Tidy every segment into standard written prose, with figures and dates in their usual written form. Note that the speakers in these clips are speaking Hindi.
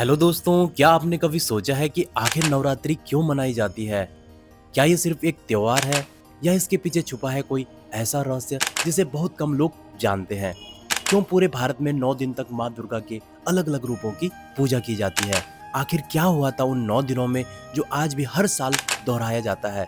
हेलो दोस्तों, क्या आपने कभी सोचा है कि आखिर नवरात्रि क्यों मनाई जाती है? क्या ये सिर्फ एक त्योहार है या इसके पीछे छुपा है कोई ऐसा रहस्य जिसे बहुत कम लोग जानते हैं? क्यों पूरे भारत में 9 दिन तक माँ दुर्गा के अलग-अलग रूपों की पूजा की जाती है? आखिर क्या हुआ था उन 9 दिनों में जो आज भी हर साल दोहराया जाता है?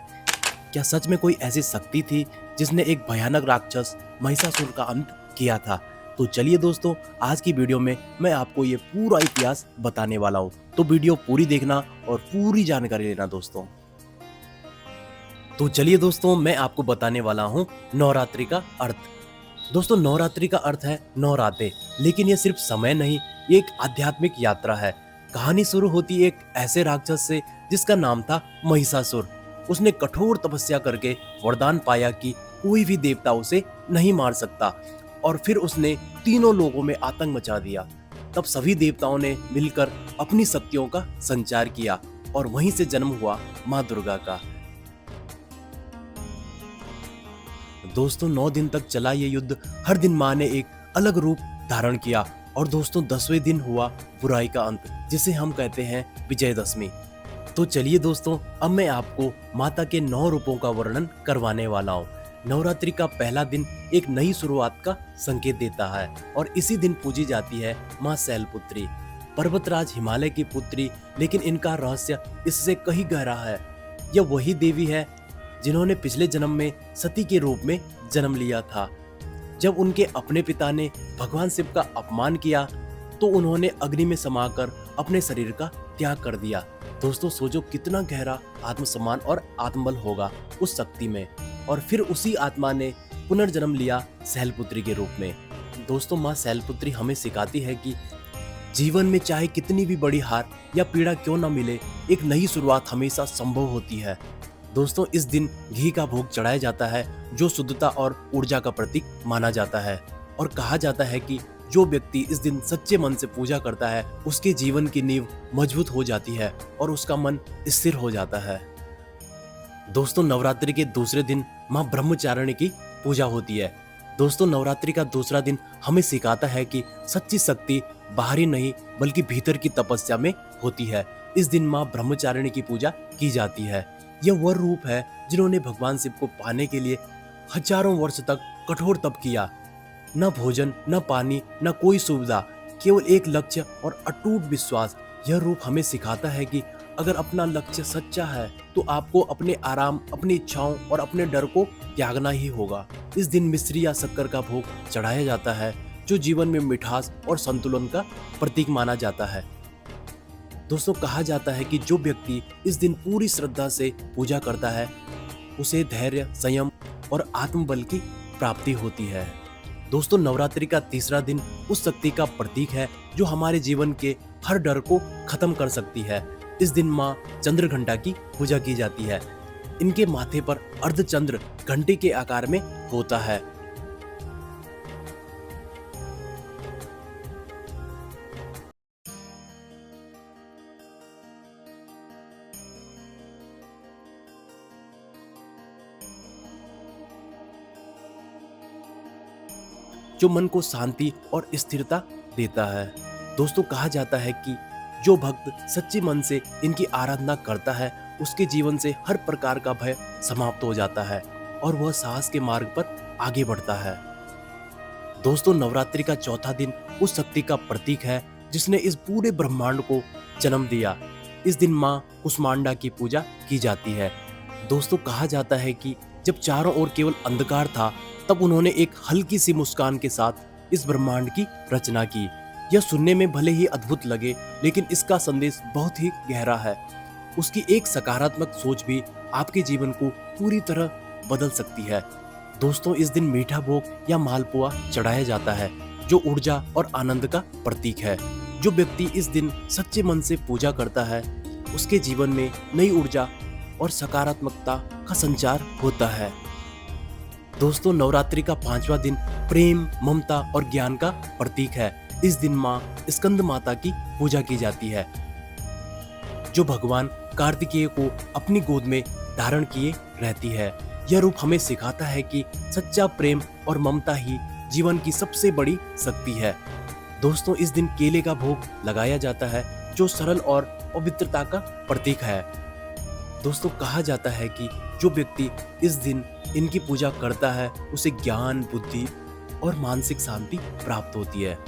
क्या सच में कोई ऐसी शक्ति थी जिसने एक भयानक राक्षस महिषासुर का अंत किया था? तो चलिए दोस्तों, आज की वीडियो में मैं आपको ये पूरा इतिहास बताने वाला हूँ। तो वीडियो पूरी देखना और पूरी जानकारी लेना दोस्तों। तो चलिए दोस्तों, मैं आपको बताने वाला हूँ नवरात्रि का अर्थ। दोस्तों, नवरात्रि का अर्थ है नौ रातें, लेकिन ये सिर्फ समय नहीं, ये एक आध्यात्मिक यात्रा है। कहानी शुरू होती एक ऐसे राक्षस से जिसका नाम था महिषासुर। उसने कठोर तपस्या करके वरदान पाया कि कोई भी देवता उसे नहीं मार सकता, और फिर उसने तीनों लोगों में आतंक मचा दिया। तब सभी देवताओं ने मिलकर अपनी शक्तियों का संचार किया और वहीं से जन्म हुआ माँ दुर्गा का। दोस्तों, 9 दिन तक चला ये युद्ध। हर दिन माँ ने एक अलग रूप धारण किया, और दोस्तों 10वें दिन हुआ बुराई का अंत, जिसे हम कहते हैं विजयदशमी। तो चलिए दोस्तों, अब मैं आपको माता के 9 रूपों का वर्णन करवाने वाला हूँ। नवरात्रि का पहला दिन एक नई शुरुआत का संकेत देता है, और इसी दिन पूजी जाती है माँ शैलपुत्री, पर्वतराज हिमालय की पुत्री। लेकिन इनका रहस्य इससे कहीं गहरा है। यह वही देवी है जिन्होंने पिछले जन्म में सती के रूप में जन्म लिया था। जब उनके अपने पिता ने भगवान शिव का अपमान किया, तो उन्होंने अग्नि में समाकर अपने शरीर का त्याग कर दिया। दोस्तों सोचो, कितना गहरा आत्मसम्मान और आत्मबल होगा उस शक्ति में। और फिर उसी आत्मा ने पुनर्जन्म लिया शैलपुत्री के रूप में। दोस्तों, माँ शैलपुत्री हमें सिखाती है कि जीवन में चाहे कितनी भी बड़ी हार या पीड़ा क्यों न मिले, एक नई शुरुआत हमेशा संभव होती है। दोस्तों, इस दिन घी का भोग चढ़ाया जाता है, जो शुद्धता और ऊर्जा का प्रतीक माना जाता है। और कहा जाता है कि जो व्यक्ति इस दिन सच्चे मन से पूजा करता है, उसके जीवन की नींव मजबूत हो जाती है और उसका मन स्थिर हो जाता है। दोस्तों, नवरात्रि के दूसरे दिन माँ ब्रह्मचारिणी की पूजा होती है। दोस्तों, नवरात्रि का दूसरा दिन हमें सिखाता है कि सच्ची शक्ति बाहरी नहीं बल्कि भीतर की तपस्या में होती है। इस दिन माँ ब्रह्मचारिणी की पूजा की जाती है। यह वह रूप है जिन्होंने भगवान शिव को पाने के लिए हजारों वर्ष तक कठोर तप किया। न भोजन, न पानी, न कोई सुविधा, केवल एक लक्ष्य और अटूट विश्वास। यह रूप हमें सिखाता है कि अगर अपना लक्ष्य सच्चा है तो आपको अपने आराम, अपनी इच्छाओं और अपने डर को त्यागना ही होगा। इस दिन मिश्री या शक्कर का भोग चढ़ाया जाता है, जो जीवन में मिठास और संतुलन का प्रतीक माना जाता है। दोस्तों, कहा जाता है कि जो व्यक्ति इस दिन पूरी श्रद्धा से पूजा करता है, उसे धैर्य, संयम और आत्मबल की प्राप्ति होती है। दोस्तों, नवरात्रि का तीसरा दिन उस शक्ति का प्रतीक है जो हमारे जीवन के हर डर को खत्म कर सकती है। इस दिन माँ चंद्रघंटा की पूजा की जाती है। इनके माथे पर अर्धचंद्र घंटे के आकार में होता है। जो मन को शांति और स्थिरता देता है। दोस्तों, कहा जाता है कि जो भक्त सच्चे मन से इनकी आराधना करता है, उसके जीवन से हर प्रकार का भय समाप्त हो जाता है और वह साहस के मार्ग पर आगे बढ़ता है। दोस्तों, नवरात्रि का चौथा दिन उस शक्ति का प्रतीक है जिसने इस पूरे ब्रह्मांड को जन्म दिया। इस दिन माँ कुष्मांडा की पूजा की जाती है। दोस्तों, कहा जाता है कि जब चारों ओर केवल अंधकार था, तब उन्होंने एक हल्की सी मुस्कान के साथ इस ब्रह्मांड की रचना की। यह सुनने में भले ही अद्भुत लगे, लेकिन इसका संदेश बहुत ही गहरा है। उसकी एक सकारात्मक सोच भी आपके जीवन को पूरी तरह बदल सकती है। दोस्तों, इस दिन मीठा भोग या मालपुआ चढ़ाया जाता है, जो ऊर्जा और आनंद का प्रतीक है। जो व्यक्ति इस दिन सच्चे मन से पूजा करता है, उसके जीवन में नई ऊर्जा और सकारात्मकता का संचार होता है। दोस्तों, नवरात्रि का पांचवा दिन प्रेम, ममता और ज्ञान का प्रतीक है। इस दिन माँ स्कंद माता की पूजा की जाती है, जो भगवान कार्तिकेय को अपनी गोद में धारण किए रहती है। यह रूप हमें सिखाता है कि सच्चा प्रेम और ममता ही जीवन की सबसे बड़ी शक्ति है। दोस्तों, इस दिन केले का भोग लगाया जाता है, जो सरल और पवित्रता का प्रतीक है। दोस्तों कहा जाता है कि जो व्यक्ति इस दिन इनकी पूजा करता है उसे ज्ञान, बुद्धि और मानसिक शांति प्राप्त होती है।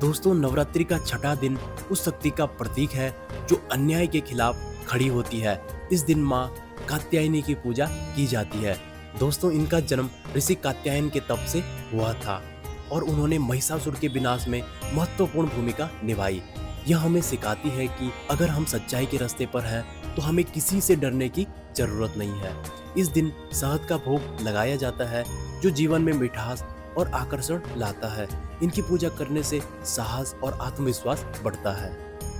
दोस्तों नवरात्रि का छठा दिन उस शक्ति का प्रतीक है जो अन्याय के खिलाफ खड़ी होती है। इस दिन माँ कात्यायनी की पूजा की जाती है। दोस्तों इनका जन्म ऋषि कात्यायन के तप से हुआ था और उन्होंने महिषासुर के विनाश में महत्वपूर्ण भूमिका निभाई। यह हमें सिखाती है कि अगर हम सच्चाई के रास्ते पर हैं तो हमें किसी से डरने की जरूरत नहीं है। इस दिन शहद का भोग लगाया जाता है जो जीवन में मिठास और आकर्षण लाता है। इनकी पूजा करने से साहस और आत्मविश्वास बढ़ता है।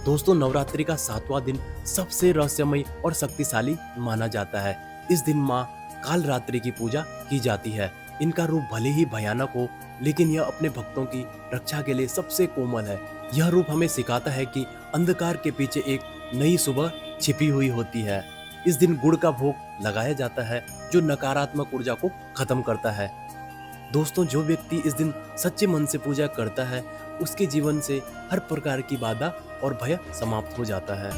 दोस्तों नवरात्रि का 7वां दिन सबसे रहस्यमय और शक्तिशाली माना जाता है। इस दिन माँ कालरात्रि की पूजा की जाती है। इनका रूप भले ही भयानक हो लेकिन यह अपने भक्तों की रक्षा के लिए सबसे कोमल है। यह रूप हमें सिखाता है कि अंधकार के पीछे एक नई सुबह छिपी हुई होती है। इस दिन गुड़ का भोग लगाया जाता है जो नकारात्मक ऊर्जा को खत्म करता है। दोस्तों जो व्यक्ति इस दिन सच्चे मन से पूजा करता है उसके जीवन से हर प्रकार की बाधा और भय समाप्त हो जाता है।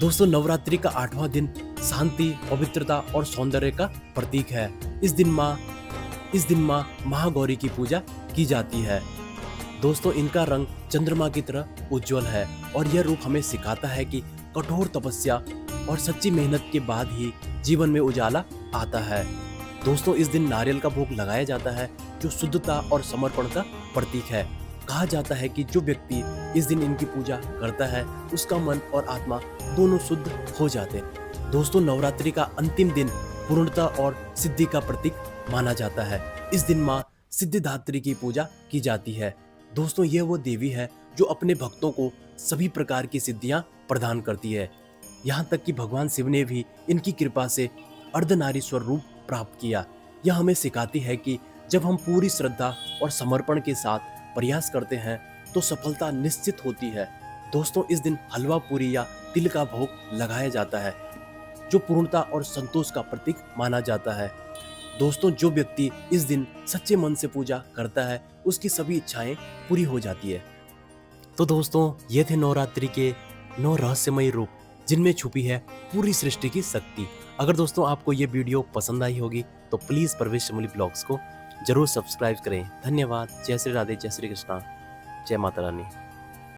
दोस्तों नवरात्रि का 8वां दिन शांति, पवित्रता और सौंदर्य का प्रतीक है। इस दिन माँ महागौरी की पूजा की जाती है। दोस्तों इनका रंग चंद्रमा की तरह उज्जवल है और यह रूप हमें सिखाता है कि कठोर तपस्या और सच्ची मेहनत के बाद ही जीवन में उजाला आता है। दोस्तों इस दिन नारियल का भोग लगाया जाता है जो शुद्धता और समर्पण का प्रतीक है। कहा जाता है कि जो व्यक्ति इस दिन इनकी पूजा करता है उसका मन और आत्मा दोनों शुद्ध हो जाते हैं। दोस्तों नवरात्रि का अंतिम दिन पूर्णता और सिद्धि का प्रतीक माना जाता है। इस दिन माँ सिद्धिदात्री की पूजा की जाती है। दोस्तों ये वो देवी है जो अपने भक्तों को सभी प्रकार की सिद्धियां प्रदान करती है। यहाँ तक कि भगवान शिव ने भी इनकी कृपा से अर्धनारीश्वर रूप प्राप्त किया। यह हमें सिखाती है कि जब हम पूरी श्रद्धा और समर्पण के साथ प्रयास करते हैं तो सफलता निश्चित होती है। दोस्तों इस दिन हलवा पूरी या तिल का भोग लगाया जाता है जो पूर्णता और संतोष का प्रतीक माना जाता है। दोस्तों जो व्यक्ति इस दिन सच्चे मन से पूजा करता है उसकी सभी इच्छाएं पूरी हो जाती है। तो दोस्तों ये थे नवरात्रि के 9 रहस्यमय रूप जिनमें छुपी है पूरी सृष्टि की शक्ति। अगर दोस्तों आपको ये वीडियो पसंद आई होगी तो प्लीज़ प्रवेश चमोली ब्लॉग्स को जरूर सब्सक्राइब करें। धन्यवाद। जय श्री राधे, जय श्री कृष्णा, जय माता रानी।